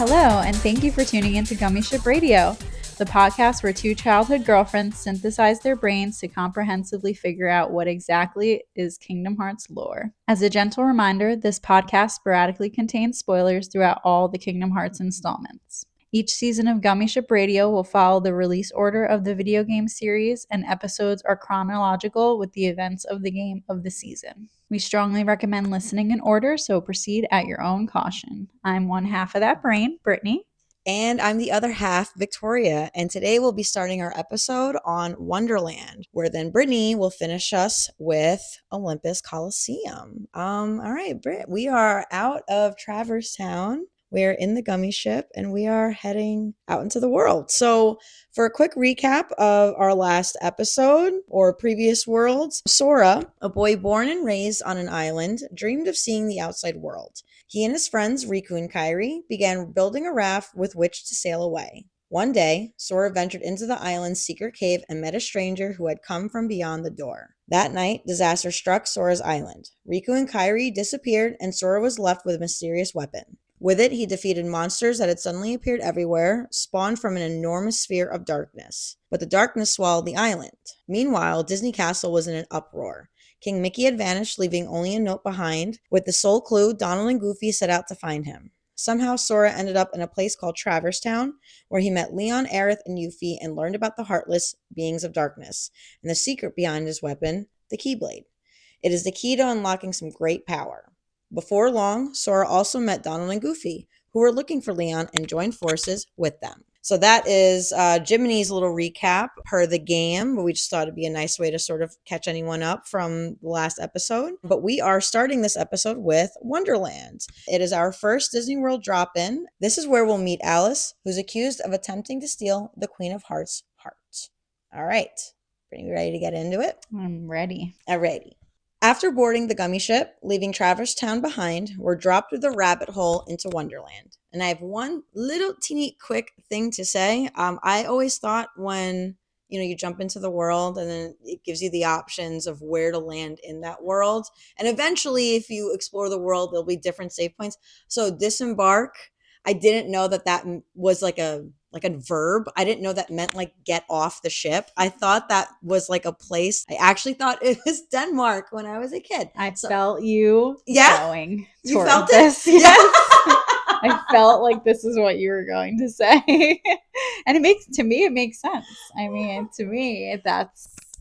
Hello, and thank you for tuning into Gummi Ship Radio, the podcast where two childhood girlfriends synthesize their brains to comprehensively figure out what exactly is Kingdom Hearts lore. As a gentle reminder, this podcast sporadically contains spoilers throughout all the Kingdom Hearts installments. Each season of Gummi Ship Radio will follow the release order of the video game series, and episodes are chronological with the events of the game of the season. We strongly recommend listening in order, so proceed at your own caution. I'm one half of that brain, Brittany. And I'm the other half, Victoria. And today we'll be starting our episode on Wonderland, where then Brittany will finish us with Olympus Coliseum. All right, Britt, we are out of Traverse Town. We're in the Gummi Ship and we are heading out into the world. So for a quick recap of our last episode or previous worlds, Sora, a boy born and raised on an island, dreamed of seeing the outside world. He and his friends, Riku and Kairi, began building a raft with which to sail away. One day, Sora ventured into the island's secret cave and met a stranger who had come from beyond the door. That night, disaster struck Sora's island. Riku and Kairi disappeared and Sora was left with a mysterious weapon. With it, he defeated monsters that had suddenly appeared everywhere, spawned from an enormous sphere of darkness. But the darkness swallowed the island. Meanwhile, Disney Castle was in an uproar. King Mickey had vanished, leaving only a note behind. With the sole clue, Donald and Goofy set out to find him. Somehow, Sora ended up in a place called Traverse Town, where he met Leon, Aerith, and Yuffie and learned about the Heartless beings of darkness, and the secret behind his weapon, the Keyblade. It is the key to unlocking some great power. Before long, Sora also met Donald and Goofy, who were looking for Leon and joined forces with them. So that is Jiminy's little recap per the game, but we just thought it'd be a nice way to sort of catch anyone up from the last episode. But we are starting this episode with Wonderland. It is our first Disney World drop-in. This is where we'll meet Alice, who's accused of attempting to steal the Queen of Hearts' heart. All right. Are you ready to get into it? I'm ready. Alrighty. After boarding the Gummi Ship, leaving Traverse Town behind, we're dropped through the rabbit hole into Wonderland. And I have one little teeny quick thing to say. I always thought when, you jump into the world and then it gives you the options of where to land in that world. And eventually, if you explore the world, there'll be different save points. So disembark, I didn't know that was like a verb. I didn't know that meant like get off the ship. I thought that was like a place. I actually thought it was Denmark when I was a kid. I felt you going you toward felt this. It? Yes. I felt like this is what you were going to say. And it makes sense. I mean, to me,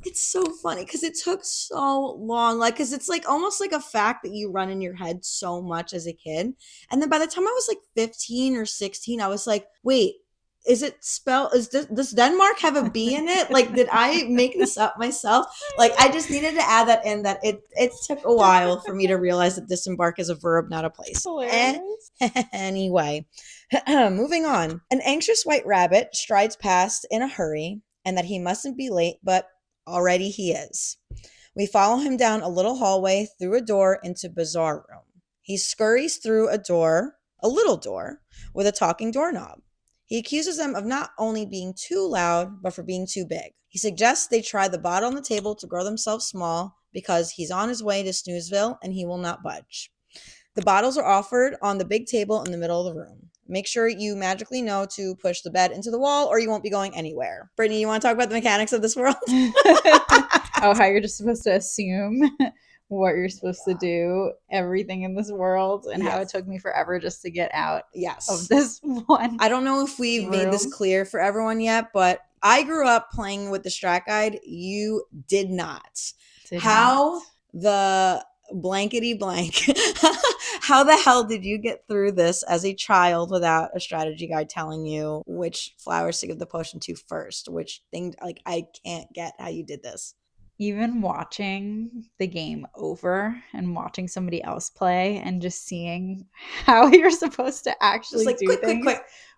it's so funny because it took so long, because it's like almost like a fact that you run in your head so much as a kid. And then by the time I was like 15 or 16, I was like, wait, is it spelled, does Denmark have a B in it? Like, did I make this up myself? Like, I just needed to add that in, that it took a while for me to realize that disembark is a verb, not a place. Anyway, moving on. An anxious white rabbit strides past in a hurry, and that he mustn't be late, but already he is. We follow him down a little hallway through a door into Bazaar Room. He scurries through a little door, with a talking doorknob. He accuses them of not only being too loud, but for being too big. He suggests they try the bottle on the table to grow themselves small because he's on his way to Snoozeville and he will not budge. The bottles are offered on the big table in the middle of the room. Make sure you magically know to push the bed into the wall or you won't be going anywhere. Brittany, you want to talk about the mechanics of this world? Oh, how you're just supposed to assume what you're supposed to do, everything in this world, and how it took me forever just to get out of this one. I don't know if we've made this clear for everyone yet, but I grew up playing with the Strat Guide. You did not. The blankety blank. How the hell did you get through this as a child without a strategy guide telling you which flowers to give the potion to first? Which thing, I can't get how you did this. Even watching the game over and watching somebody else play and just seeing how you're supposed to actually do things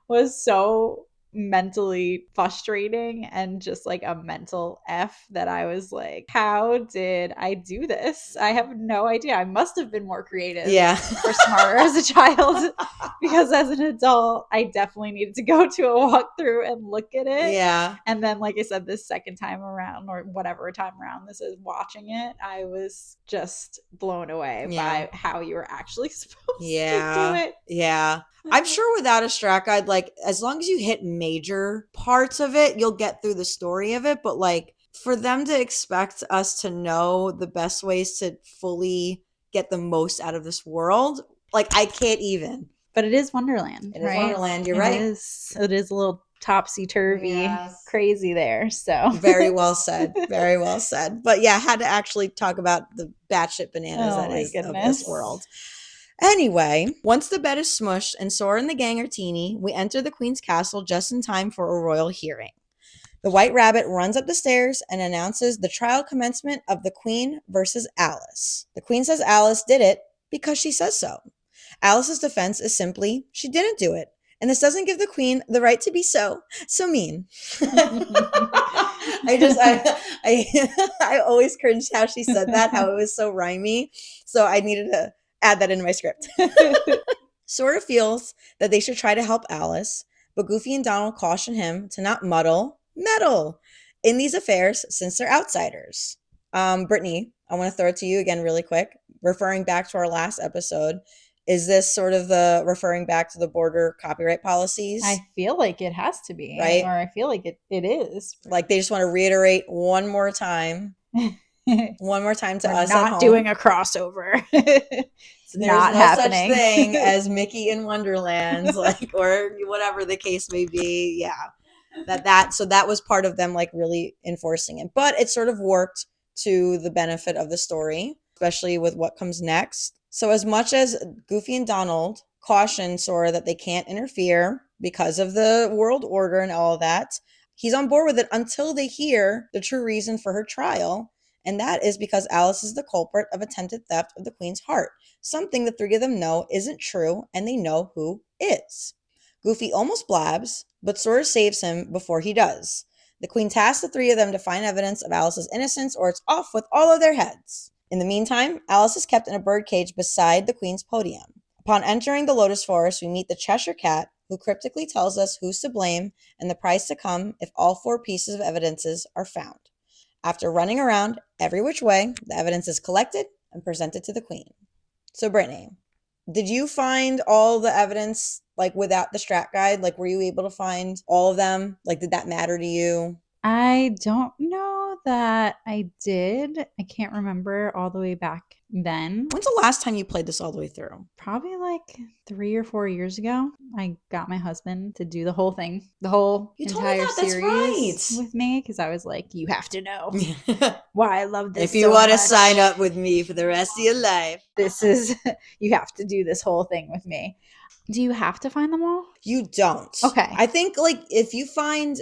was so mentally frustrating and just like a mental F that I was like, how did I do this? I have no idea. I must have been more creative or smarter as a child, because as an adult, I definitely needed to go to a walkthrough and look at it. Yeah. And then, like I said, this second time around, or whatever time around this is, watching it, I was just blown away by how you were actually supposed to do it. Yeah. I'm sure without a strat guide, like as long as you hit major parts of it, you'll get through the story of it. But like for them to expect us to know the best ways to fully get the most out of this world, like I can't even. But it is Wonderland. It is Wonderland. You're right. It is a little topsy-turvy, crazy there. So very well said. Very well said. But yeah, I had to actually talk about the batshit bananas that is of this world. Anyway, once the bed is smushed and Sora and the gang are teeny, we enter the Queen's castle just in time for a royal hearing. The White Rabbit runs up the stairs and announces the trial commencement of the Queen versus Alice. The Queen says Alice did it because she says so. Alice's defense is simply, she didn't do it. And this doesn't give the Queen the right to be so mean. I always cringed how she said that, how it was so rhymey. So I needed to add that into my script. Sora feels that they should try to help Alice, but Goofy and Donald caution him to not meddle in these affairs since they're outsiders. Brittany, I want to throw it to you again really quick. Referring back to our last episode, is this sort of the referring back to the border copyright policies? I feel like it has to be, right? Or I feel like it is. Like they just want to reiterate one more time to We're us at home. Not doing a crossover. It's not happening. Such thing as Mickey in Wonderland, like, or whatever the case may be. Yeah, so that was part of them like really enforcing it, but it sort of worked to the benefit of the story, especially with what comes next. So as much as Goofy and Donald caution Sora that they can't interfere because of the world order and all of that, he's on board with it until they hear the true reason for her trial. And that is because Alice is the culprit of attempted theft of the Queen's heart. Something the three of them know isn't true, and they know who is. Goofy almost blabs, but Sora saves him before he does. The Queen tasks the three of them to find evidence of Alice's innocence, or it's off with all of their heads. In the meantime, Alice is kept in a birdcage beside the Queen's podium. Upon entering the Lotus Forest, we meet the Cheshire Cat, who cryptically tells us who's to blame and the price to come if all 4 pieces of evidences are found. After running around every which way, the evidence is collected and presented to the Queen. So, Brittany, did you find all the evidence, like, without the strat guide? Like, were you able to find all of them? Like, did that matter to you? I don't know that I did. I can't remember all the way back then. When's the last time you played this all the way through? Probably like 3 or 4 years ago. I got my husband to do the whole thing, the whole entire series with me, because I was like, you have to know why I love this. If you want to sign up with me for the rest of your life, you have to do this whole thing with me. Do you have to find them all? You don't. Okay. I think like even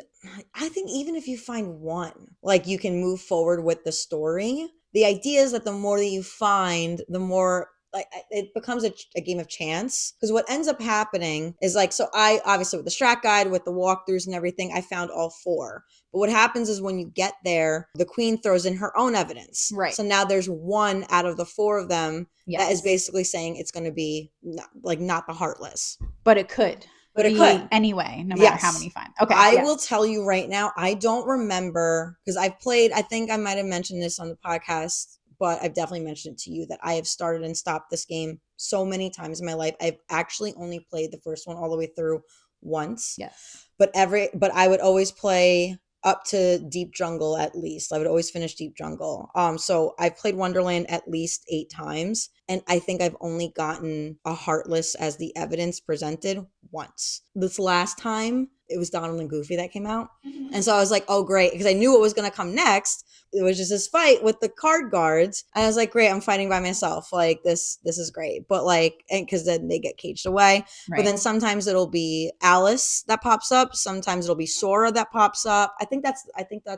if you find one, like you can move forward with the story. The idea is that the more that you find, the more like it becomes a game of chance. Because what ends up happening is like, so I obviously with the strat guide, with the walkthroughs and everything, I found all 4. But what happens is when you get there, the Queen throws in her own evidence. Right. So now there's one out of the 4 of them that is basically saying it's going to be not the Heartless. But it could. But it could. Anyway, no matter how many you find. Okay. I will tell you right now, I don't remember, because I've played, I think I might have mentioned this on the podcast, but I've definitely mentioned it to you, that I have started and stopped this game so many times in my life. I've actually only played the first one all the way through once. Yes. But I would always play up to Deep Jungle at least. I would always finish Deep Jungle. So I've played Wonderland at least 8 times. And I think I've only gotten a Heartless as the evidence presented once. This last time, it was Donald and Goofy that came out. Mm-hmm. And so I was like, oh, great. Because I knew what was going to come next. It was just this fight with the card guards. And I was like, great, I'm fighting by myself. Like, this is great. But like, and because then they get caged away. Right. But then sometimes it'll be Alice that pops up. Sometimes it'll be Sora that pops up. I think that's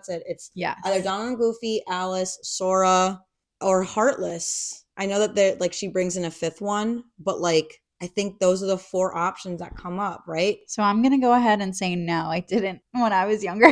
it. It's either Donald and Goofy, Alice, Sora, or Heartless. I know that they're like, she brings in a 5th one, but like, I think those are the 4 options that come up, right? So I'm going to go ahead and say no, I didn't when I was younger.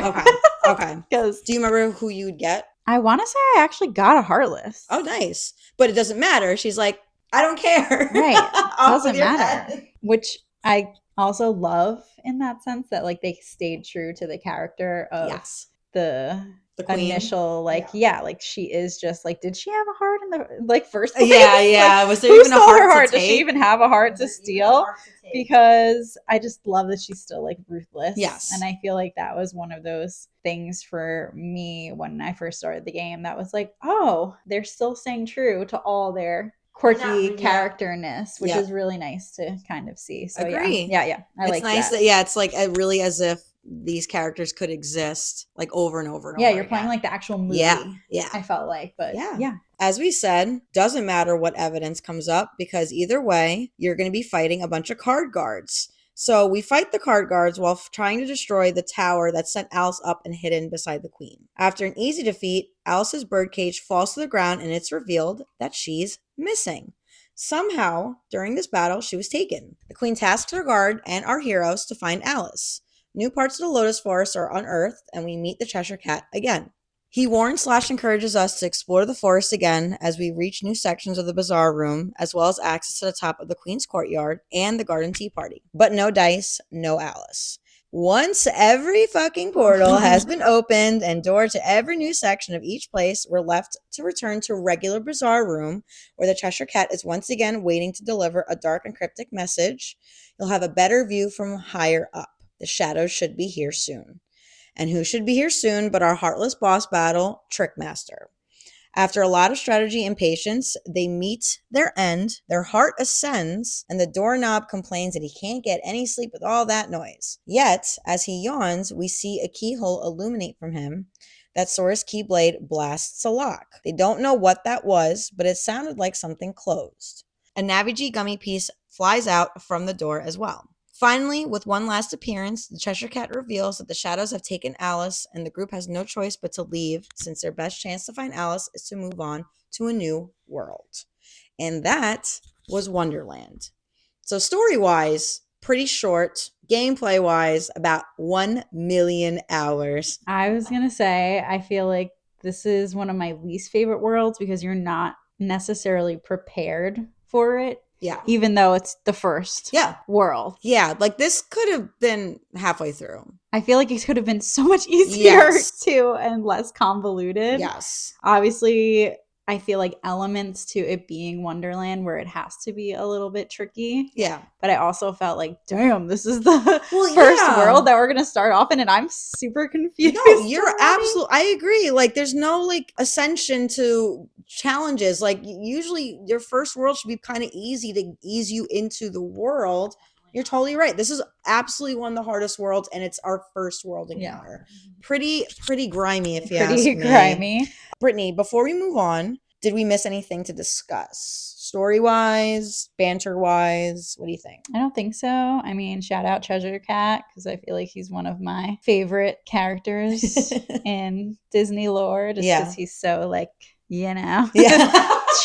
Okay. Because do you remember who you would get? I want to say I actually got a Heartless. Oh, nice. But it doesn't matter. She's like, I don't care. Right. Off with Doesn't your matter. head. Which I also love in that sense that like they stayed true to the character of Yes. the queen. initial like like she is just like, did she have a heart in the like first place? Yeah. Like, was there who even a stole heart her heart? to Does she take? even have a heart to steal? Because I just love that she's still like ruthless. Yes. And I feel like that was one of those things for me when I first started the game that was like, oh, they're still staying true to all their quirky characterness, which is really nice to kind of see. So Agree. yeah. I like nice that. It's like really as if these characters could exist like over and over and over. Yeah, you're playing like the actual movie. Yeah. I felt like, but yeah. As we said, doesn't matter what evidence comes up because either way, you're going to be fighting a bunch of card guards. So we fight the card guards while trying to destroy the tower that sent Alice up and hidden beside the queen. After an easy defeat, Alice's birdcage falls to the ground and it's revealed that she's missing. Somehow, during this battle, she was taken. The queen tasks her guard and our heroes to find Alice. New parts of the Lotus Forest are unearthed and we meet the Cheshire Cat again. He warns / encourages us to explore the forest again as we reach new sections of the bazaar room, as well as access to the top of the Queen's Courtyard and the Garden Tea Party. But no dice, no Alice. Once every fucking portal has been opened and door to every new section of each place, we're left to return to regular bazaar room where the Cheshire Cat is once again waiting to deliver a dark and cryptic message. You'll have a better view from higher up. The shadows should be here soon. And who should be here soon but our heartless boss battle, Trickmaster. After a lot of strategy and patience, they meet their end, their heart ascends, and the doorknob complains that he can't get any sleep with all that noise. Yet, as he yawns, we see a keyhole illuminate from him. That Sora's Keyblade blasts a lock. They don't know what that was, but it sounded like something closed. A Navigi gummy piece flies out from the door as well. Finally, with one last appearance, the Cheshire Cat reveals that the shadows have taken Alice and the group has no choice but to leave since their best chance to find Alice is to move on to a new world. And that was Wonderland. So story-wise, pretty short. Gameplay-wise, about 1 million hours. I was going to say, I feel like this is one of my least favorite worlds because you're not necessarily prepared for it. Yeah. Even though it's the first world. Yeah, like this could have been halfway through. I feel like it could have been so much easier too and less convoluted. Yes. Obviously, I feel like elements to it being Wonderland where it has to be a little bit tricky. Yeah. But I also felt like, damn, this is the first world that we're going to start off in and I'm super confused. No, you're absolutely, I agree. Like there's no like ascension to challenges. Like usually your first world should be kind of easy to ease you into the world. You're totally right. This is absolutely one of the hardest worlds and it's our first world encounter. Pretty grimy if you ask me. Pretty grimy. Brittany, before we move on, did we miss anything to discuss? Story-wise, banter-wise, what do you think? I don't think so. I mean, shout out Cheshire Cat because I feel like he's one of my favorite characters in Disney lore just because he's so like,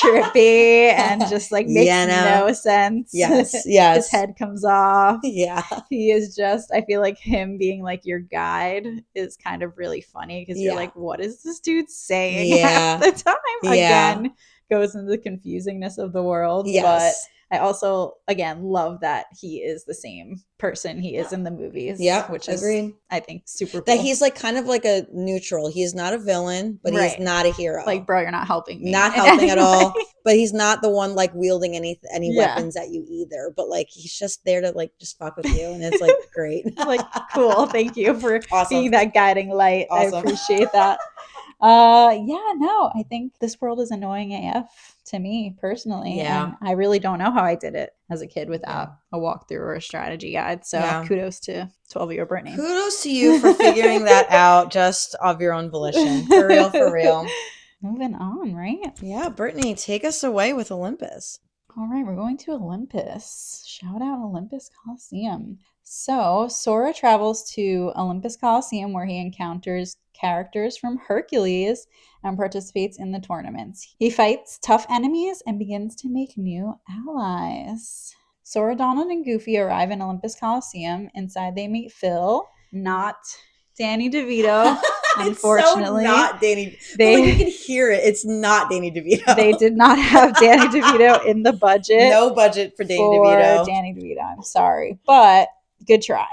trippy and just like makes no sense. Yes. His head comes off. Yeah. He is just, I feel like him being like your guide is kind of really funny because you're like, what is this dude saying half the time? Again, goes into the confusingness of the world. But I also, again, love that he is the same person he is in the movies. Yeah, which is, I think, super cool. That he's like kind of like a neutral. He is not a villain, but he's not a hero. Like, bro, you're not helping me. Not helping at all. But he's not the one like wielding any weapons at you either. But like he's just there to like just fuck with you, and it's like great. Like, cool. Thank you for being that guiding light. Awesome. I appreciate that. I think this world is annoying AF to me personally. And I really don't know how I did it as a kid without a walkthrough or a strategy guide. So kudos to 12-year-old Brittany. Kudos to you for figuring that out just of your own volition. For real. Moving on, right? Yeah, Brittany, take us away with Olympus. All right, we're going to Olympus. Shout out Olympus Coliseum. So Sora travels to Olympus Coliseum where he encounters characters from Hercules and participates in the tournaments. He fights tough enemies and begins to make new allies. Sora, Donald, and Goofy arrive in Olympus Coliseum. Inside, they meet Phil, not Danny DeVito. Unfortunately, it's so not Danny. They, but like you can hear it. It's not Danny DeVito. They did not have Danny DeVito in the budget. No budget for Danny DeVito. I'm sorry, but good try.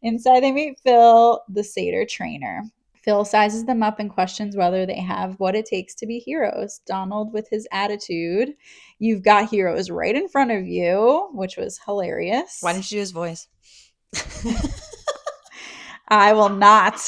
Inside, they meet Phil, the satyr trainer. Phil sizes them up and questions whether they have what it takes to be heroes. Donald, with his attitude, you've got heroes right in front of you, which was hilarious. Why didn't you do his voice? I will not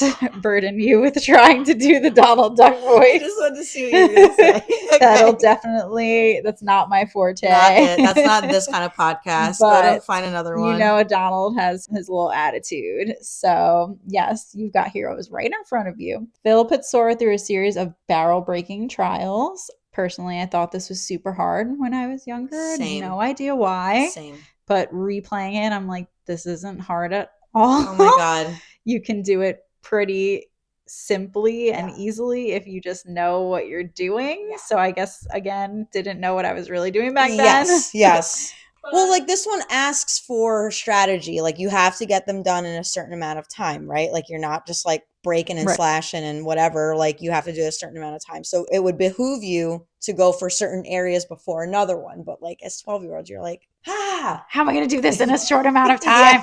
burden you with trying to do the Donald Duck voice. I just wanted to see what you were going to say. Okay. That's not my forte. That's not this kind of podcast. But find another one. You know, Donald has his little attitude. So, yes, you've got heroes right in front of you. Phil puts Sora through a series of barrel-breaking trials. Personally, I thought this was super hard when I was younger. Same. No idea why. Same. But replaying it, I'm like, this isn't hard at all. Oh, my God. You can do it pretty simply and easily if you just know what you're doing. Yeah. So I guess, again, didn't know what I was really doing back then. Yes. Well, like this one asks for strategy. Like you have to get them done in a certain amount of time, right? Like you're not just like breaking and slashing and whatever. Like you have to do a certain amount of time. So it would behoove you to go for certain areas before another one. But like as 12-year-olds, you're like, how am I going to do this in a short amount of time?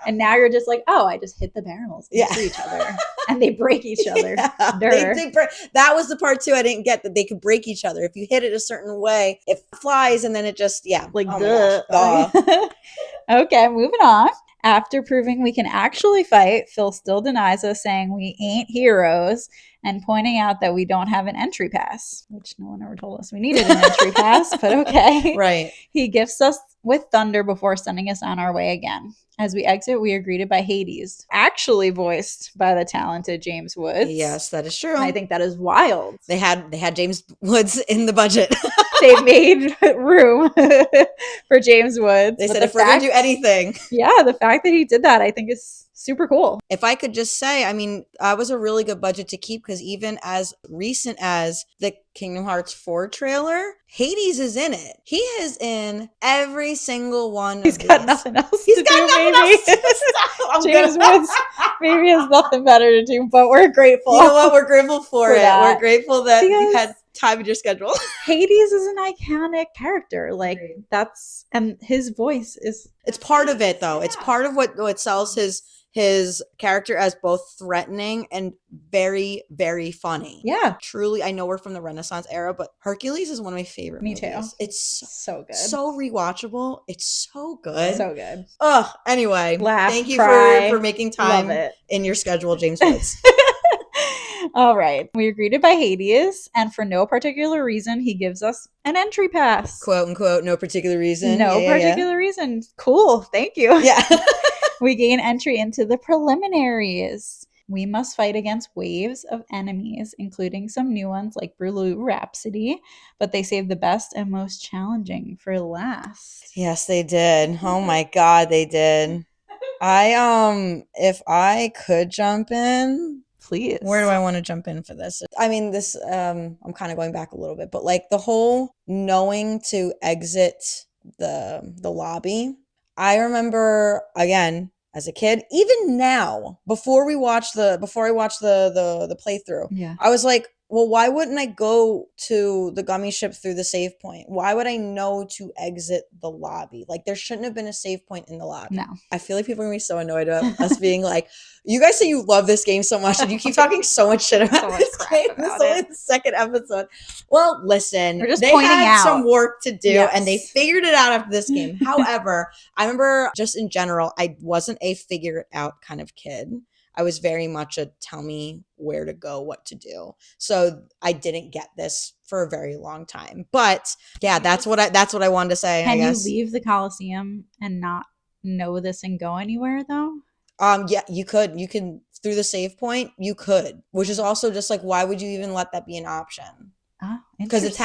And now you're just like, I just hit the barrels into each other and they break each other. That was the part too I didn't get, that they could break each other. If you hit it a certain way, it flies and then it just, like, duh. Okay, moving on. After proving we can actually fight, Phil still denies us, saying we ain't heroes and pointing out that we don't have an entry pass, which no one ever told us we needed an entry pass, but okay. Right. He gifts us with thunder before sending us on our way again. As we exit, we are greeted by Hades, actually voiced by the talented James Woods. Yes, that is true. And I think that is wild. They had James Woods in the budget. They made room for James Woods. They said, if we're going to do anything. Yeah, the fact that he did that, I think is super cool. If I could just say, I mean, that was a really good budget to keep, because even as recent as the Kingdom Hearts 4 trailer, Hades is in it. He is in every single one. He's got nothing else to do. James Woods maybe has nothing better to do, but we're grateful. You know what? We're grateful for it. That. We're grateful that you had time in your schedule. Hades is an iconic character. Like that's, and his voice is. It's part of it though. Yeah. It's part of what sells his character as both threatening and very, very funny. Yeah. Truly, I know we're from the Renaissance era, but Hercules is one of my favorite movies. Me too. It's so good. So rewatchable. It's so good. So good. Anyway. Thank you cry, for making time in your schedule, James Woods. All right. We are greeted by Hades, and for no particular reason, he gives us an entry pass. Quote unquote, no particular reason. No particular reason. Cool. Thank you. Yeah. We gain entry into the preliminaries. We must fight against waves of enemies, including some new ones like Blue Rhapsody, but they saved the best and most challenging for last. Yes, they did. Oh my God, they did. If I could jump in, please. Where do I want to jump in for this? I mean, this, I'm kind of going back a little bit, but like the whole knowing to exit the lobby. I remember, again, as a kid, even now, before I watched the playthrough, I was like, well, why wouldn't I go to the Gummi Ship through the save point? Why would I know to exit the lobby? Like, there shouldn't have been a save point in the lobby. No. I feel like people are going to be so annoyed about us being like, you guys say you love this game so much, and you keep talking so much shit about this game. This is only the second episode. Well, listen, they had some work to do, and they figured it out after this game. However, I remember just in general, I wasn't a figure it out kind of kid. I was very much a tell me where to go, what to do. So I didn't get this for a very long time. But yeah, that's what I wanted to say. Can you leave the Coliseum and not know this and go anywhere though? Yeah, you could. You can through the save point. You could, which is also just like, why would you even let that be an option? Oh, because it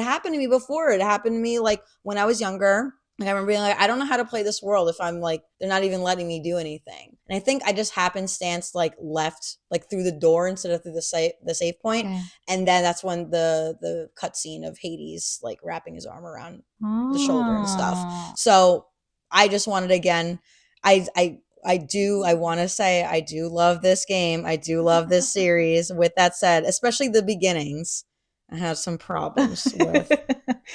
happened to me before. It happened to me like when I was younger. Like, I remember being like, I don't know how to play this world if I'm like, they're not even letting me do anything. And I think I just happenstance like left like through the door instead of through the save point. Okay. And then that's when the cutscene of Hades like wrapping his arm around the shoulder and stuff. Oh. So I just wanted, again, I want to say I do love this game. I do love this series. With that said, especially the beginnings, I have some problems with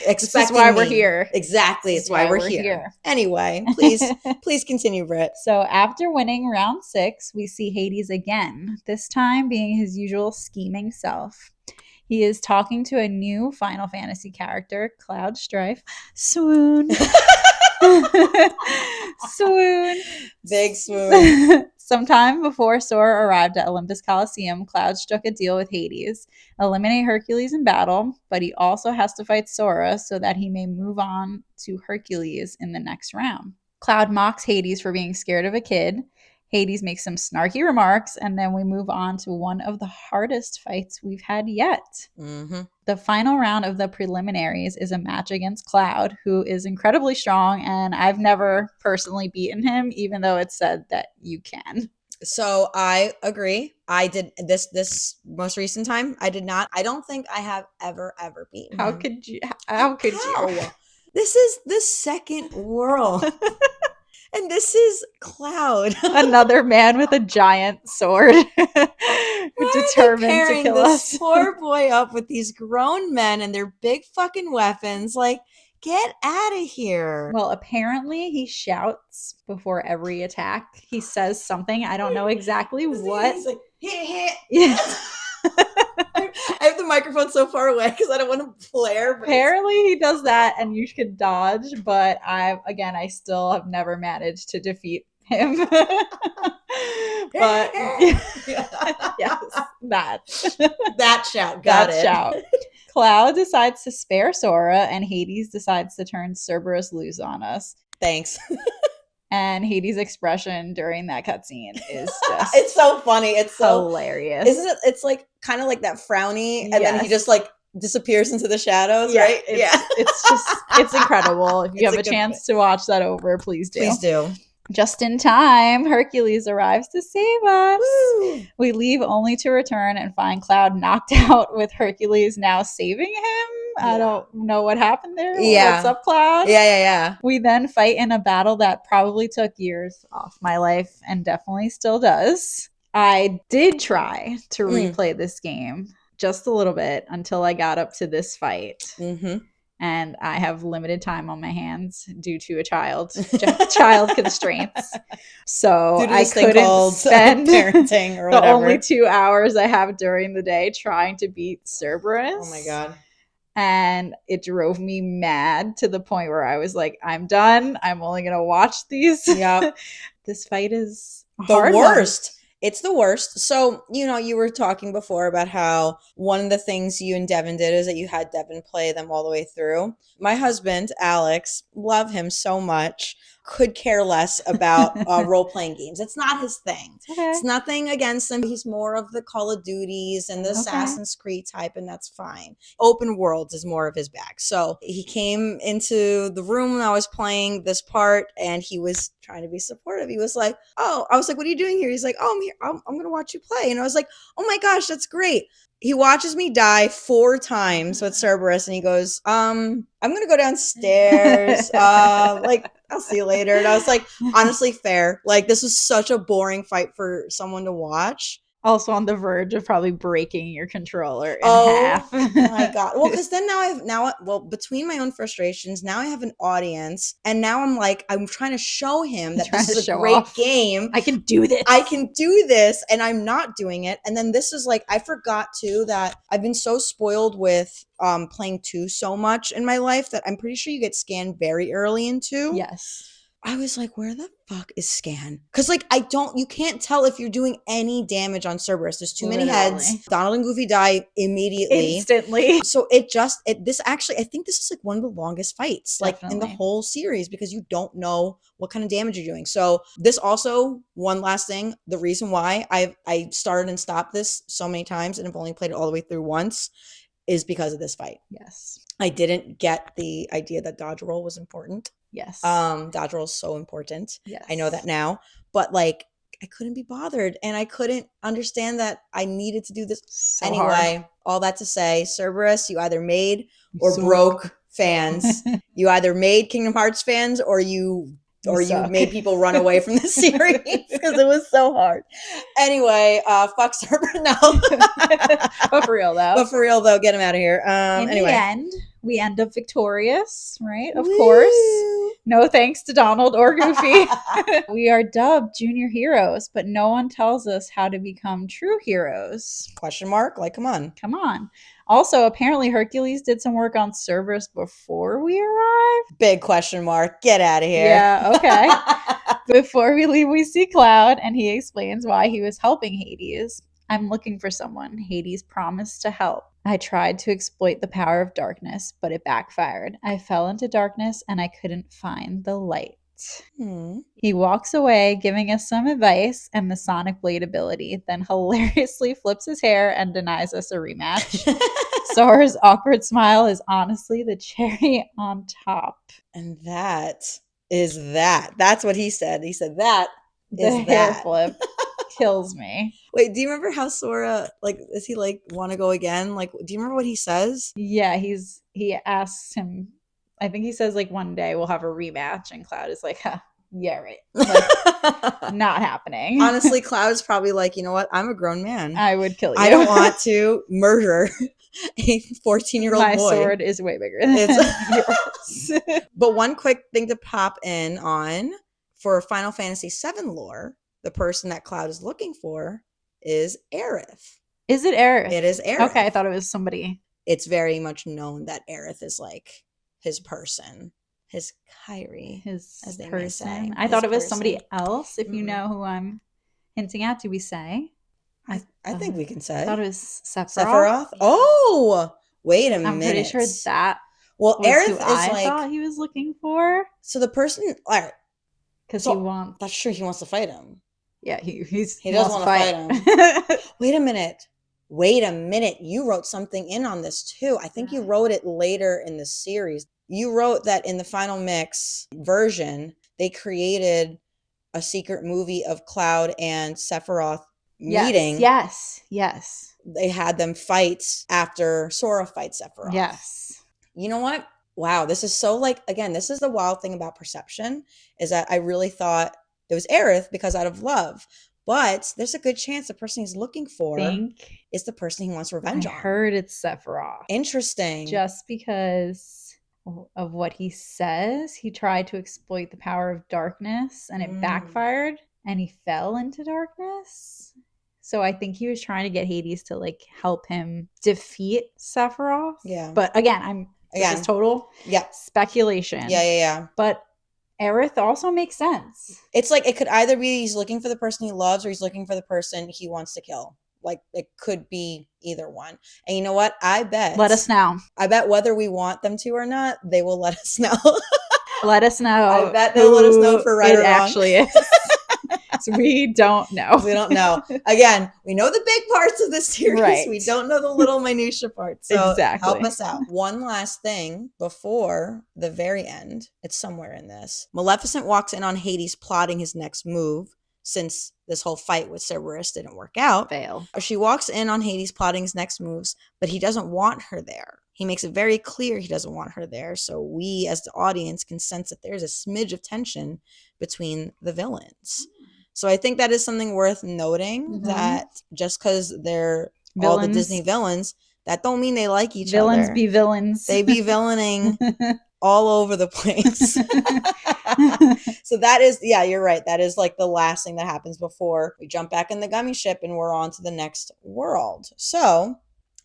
This is why we're here. Exactly. This is It's why we're here. Anyway, please continue, Britt. So after winning round 6, we see Hades again, this time being his usual scheming self. He is talking to a new Final Fantasy character, Cloud Strife. Swoon. Swoon. Big swoon. Sometime before Sora arrived at Olympus Coliseum, Cloud struck a deal with Hades, eliminate Hercules in battle, but he also has to fight Sora so that he may move on to Hercules in the next round. Cloud mocks Hades for being scared of a kid. Hades makes some snarky remarks, and then we move on to one of the hardest fights we've had yet. Mm-hmm. The final round of the preliminaries is a match against Cloud, who is incredibly strong, and I've never personally beaten him, even though it's said that you can. So I agree. I did this most recent time. I did not. I don't think I have ever beaten How him. could you? How could you? This is the second world. And this is Cloud. Another man with a giant sword determined to kill us. This poor boy up with these grown men and their big fucking weapons. Like, get out of here. Well, apparently he shouts before every attack. He says something. I don't know exactly what. He's like, hit. Yeah. I have the microphone so far away because I don't want to flare. Apparently he does that and you could dodge, but I still have never managed to defeat him. But yes, that shout. Got it. Shout. Cloud decides to spare Sora and Hades decides to turn Cerberus loose on us. Thanks. And Hades' expression during that cutscene is just it's so funny. It's so hilarious. Isn't it? It's like kind of like that frowny, and then he just like disappears into the shadows, right? It's incredible. If you have a chance to watch that over, please do. Please do. Just in time, Hercules arrives to save us. Woo! We leave only to return and find Cloud knocked out with Hercules now saving him. Yeah. I don't know what happened there. Yeah. What's up, Cloud? Yeah. We then fight in a battle that probably took years off my life and definitely still does. I did try to replay this game just a little bit until I got up to this fight. Mm-hmm. And I have limited time on my hands due to child constraints. So I couldn't spend parenting or the whatever. only 2 hours I have during the day trying to beat Cerberus. Oh my God. And it drove me mad to the point where I was like, I'm done. I'm only going to watch these. Yeah. This fight is the worst. It's the worst. So, you were talking before about how one of the things you and Devin did is that you had Devin play them all the way through. My husband, Alex, love him so much, could care less about role-playing games. It's not his thing. Okay. It's nothing against him. He's more of the Call of Duties and the Assassin's Creed type, and that's fine. Open worlds is more of his bag. So he came into the room when I was playing this part, and he was trying to be supportive. He was like, I was like, what are you doing here? He's like, I'm here. I'm going to watch you play. And I was like, oh my gosh, that's great. He watches me die 4 times with Cerberus, and he goes, I'm going to go downstairs. I'll see you later. And I was like, honestly, fair. Like, this was such a boring fight for someone to watch. Also on the verge of probably breaking your controller in half. Oh my God. Well, because then between my own frustrations, now I have an audience, and now I'm trying to show him that this is a great game. I can do this. And I'm not doing it. And then this is like, I forgot too that I've been so spoiled with playing 2 so much in my life that I'm pretty sure you get scanned very early in 2. Yes. I was like, where the fuck is Scan? Because you can't tell if you're doing any damage on Cerberus. There's too many heads. Donald and Goofy die immediately. Instantly. So I think this is like one of the longest fights in the whole series because you don't know what kind of damage you're doing. So this also, one last thing, the reason why I started and stopped this so many times and have only played it all the way through once is because of this fight. Yes. I didn't get the idea that dodge roll was important. Yes. Dodgeball is so important. Yes. I know that now. But like, I couldn't be bothered, and I couldn't understand that I needed to do this. So anyway, hard. all that to say, Cerberus, you either made or suck. broke fans. You either made Kingdom Hearts fans or you suck. made people run away from the series because it was so hard. Anyway, fuck Cerberus. No. But for real though, get him out of here. In Anyway. the end, we end up victorious, right? Of Woo! course. No thanks to Donald or Goofy. We are dubbed junior heroes, but no one tells us how to become true heroes. Question mark? Like, come on. Come on. Also, apparently Hercules did some work on Cerberus before we arrived. Big question mark. Get out of here. Yeah, okay. Before we leave, we see Cloud, and he explains why he was helping Hades. I'm looking for someone. Hades promised to help. I tried to exploit the power of darkness, but it backfired. I fell into darkness, and I couldn't find the light. He walks away, giving us some advice and the Sonic Blade ability, then hilariously flips his hair and denies us a rematch. Sora's awkward smile is honestly the cherry on top. And that is that. That's what he said. He said that the is hair that. flip kills me. Wait, do you remember how Sora, like, does he like want to go again? Like, do you remember what he says? Yeah, he asks him, I think he says like one day we'll have a rematch, and Cloud is like, huh, yeah, right. Like, not happening. Honestly, Cloud's probably like, you know what? I'm a grown man. I would kill you. I don't want to murder a 14-year-old boy. My sword is way bigger than yours. But one quick thing to pop in on for Final Fantasy VII lore, the person that Cloud is looking for is Aerith. Is it Aerith? It is Aerith. Okay, I thought it was somebody. It's very much known that Aerith is like his person, his Kyrie, his as they person. May say. I thought it was somebody else. If you know who I'm hinting at, do we say? I think we can say. I thought it was Sephiroth. Sephiroth? Oh, wait a minute. I'm pretty sure that was Aerith is I like, thought he was looking for. So the person, all right. Because he wants. That's true. He wants to fight him. Yeah, he does want to fight him. Wait a minute. You wrote something in on this too. I think you wrote it later in the series. You wrote that in the Final Mix version, they created a secret movie of Cloud and Sephiroth meeting. Yes. They had them fight after Sora fights Sephiroth. Yes. You know what? Wow, this is so like, again, this is the wild thing about perception, is that I really thought it was Aerith because out of love. But there's a good chance the person he's looking for is the person he wants revenge on. I heard it's Sephiroth. Interesting. Just because of what he says, he tried to exploit the power of darkness and it backfired and he fell into darkness. So I think he was trying to get Hades to like help him defeat Sephiroth. Yeah. But again, this is total speculation. Yeah. But Aerith also makes sense. It's like it could either be he's looking for the person he loves or he's looking for the person he wants to kill. Like it could be either one. And you know what? I bet. Let us know. I bet whether we want them to or not, they will let us know. Let us know. I bet they'll let us know for right or wrong. It actually is. So we don't know. We don't know. Again, we know the big parts of this series. Right. We don't know the little minutia parts. So exactly. Help us out. One last thing before the very end. It's somewhere in this. Maleficent walks in on Hades plotting his next move since this whole fight with Cerberus didn't work out. Fail. She walks in on Hades plotting his next moves, but he doesn't want her there. He makes it very clear he doesn't want her there, so we as the audience can sense that there's a smidge of tension between the villains. So I think that is something worth noting, that just because they're all the Disney villains, that don't mean they like each other. Villains be villains. They be villaining all over the place. So that is, yeah, you're right. That is like the last thing that happens before we jump back in the Gummi Ship and we're on to the next world. So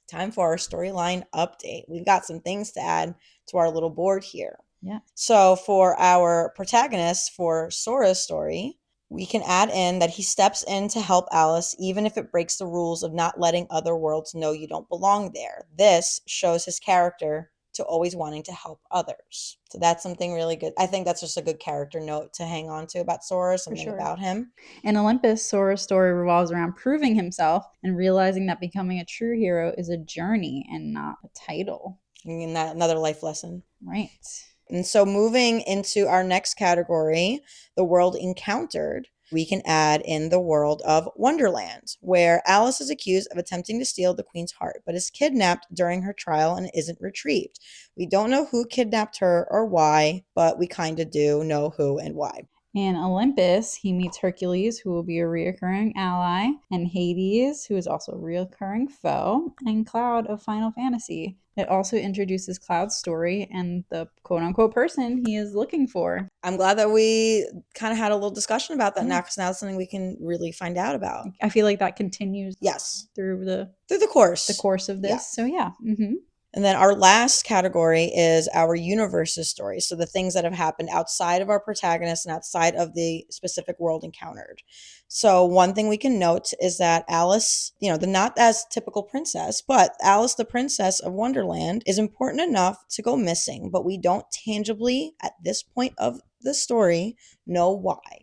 time for our storyline update. We've got some things to add to our little board here. Yeah. So for our protagonist for Sora's story, we can add in that he steps in to help Alice, even if it breaks the rules of not letting other worlds know you don't belong there. This shows his character to always wanting to help others. So that's something really good. I think that's just a good character note to hang on to about Sora, something about him. In Olympus, Sora's story revolves around proving himself and realizing that becoming a true hero is a journey and not a title. And that another life lesson. Right. And so moving into our next category, the world encountered, we can add in the world of Wonderland, where Alice is accused of attempting to steal the queen's heart, but is kidnapped during her trial and isn't retrieved. We don't know who kidnapped her or why, but we kind of do know who and why. In Olympus, he meets Hercules, who will be a reoccurring ally, and Hades, who is also a reoccurring foe, and Cloud of Final Fantasy. It also introduces Cloud's story and the quote-unquote person he is looking for. I'm glad that we kind of had a little discussion about that now, because now it's something we can really find out about. I feel like that continues through the course of this. Yeah. So yeah. Mm-hmm. And then our last category is our universe's story. So the things that have happened outside of our protagonist and outside of the specific world encountered. So one thing we can note is that Alice, the not as typical princess, but Alice, the princess of Wonderland, is important enough to go missing, but we don't tangibly, at this point of the story, know why.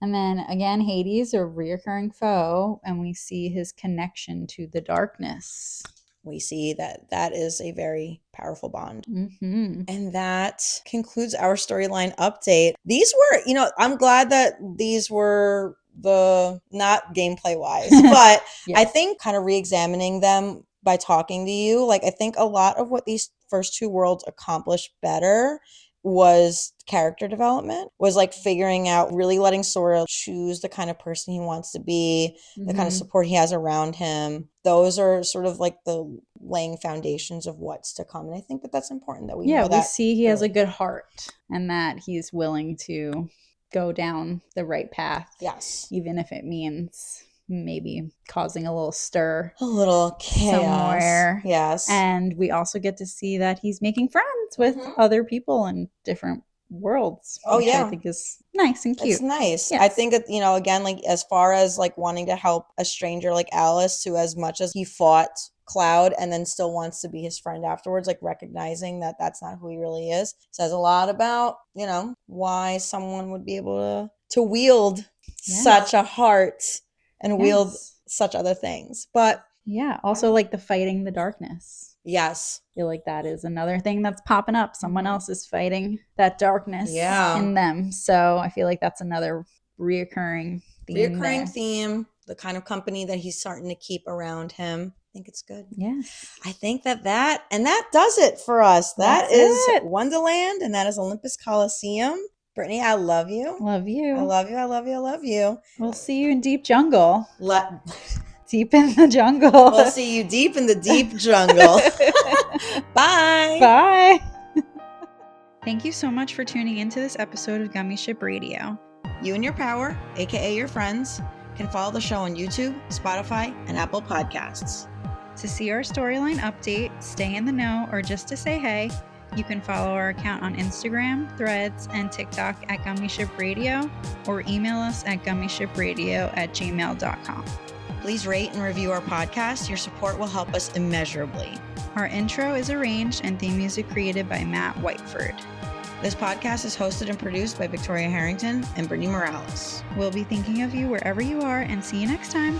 And then again, Hades, a reoccurring foe, and we see his connection to the darkness. We see that is a very powerful bond. Mm-hmm. And that concludes our storyline update. These were, I'm glad that these were not gameplay wise, but yes. I think kind of re-examining them by talking to you, I think a lot of what these first two worlds accomplished better was character development, was figuring out, really letting Sora choose the kind of person he wants to be, the kind of support he has around him. Those are sort of the laying foundations of what's to come. And I think that's important that we know that. Yeah, we see he has a good heart and that he's willing to go down the right path. Yes. Even if it means maybe causing a little stir, a little chaos somewhere. Yes. And we also get to see that he's making friends with other people in different worlds. Which I think is nice and cute. It's nice. Yes. I think that, again, as far as wanting to help a stranger like Alice, who as much as he fought Cloud and then still wants to be his friend afterwards, recognizing that that's not who he really is, says a lot about, why someone would be able to wield such a heart and wield such other things. But yeah, also the fighting the darkness. Yes. I feel like that is another thing that's popping up. Someone else is fighting that darkness in them. So I feel like that's another reoccurring theme. The kind of company that he's starting to keep around him. I think it's good. Yes. I think that does it for us. That is Wonderland, and that is Olympus Coliseum. Brittany, I love you. Love you. I love you. I love you. I love you. We'll see you in deep jungle. Deep in the jungle. We'll see you deep in the deep jungle. Bye. Bye. Thank you so much for tuning into this episode of Gummi Ship Radio. You and your power, aka your friends, can follow the show on YouTube, Spotify, and Apple Podcasts. To see our storyline update, stay in the know, or just to say hey, you can follow our account on Instagram, Threads, and TikTok at Gummi Ship Radio, or email us at gummishipradio@gmail.com. Please rate and review our podcast. Your support will help us immeasurably. Our intro is arranged and theme music created by Matt Whiteford. This podcast is hosted and produced by Victoria Harrington and Brittany Morales. We'll be thinking of you wherever you are, and see you next time.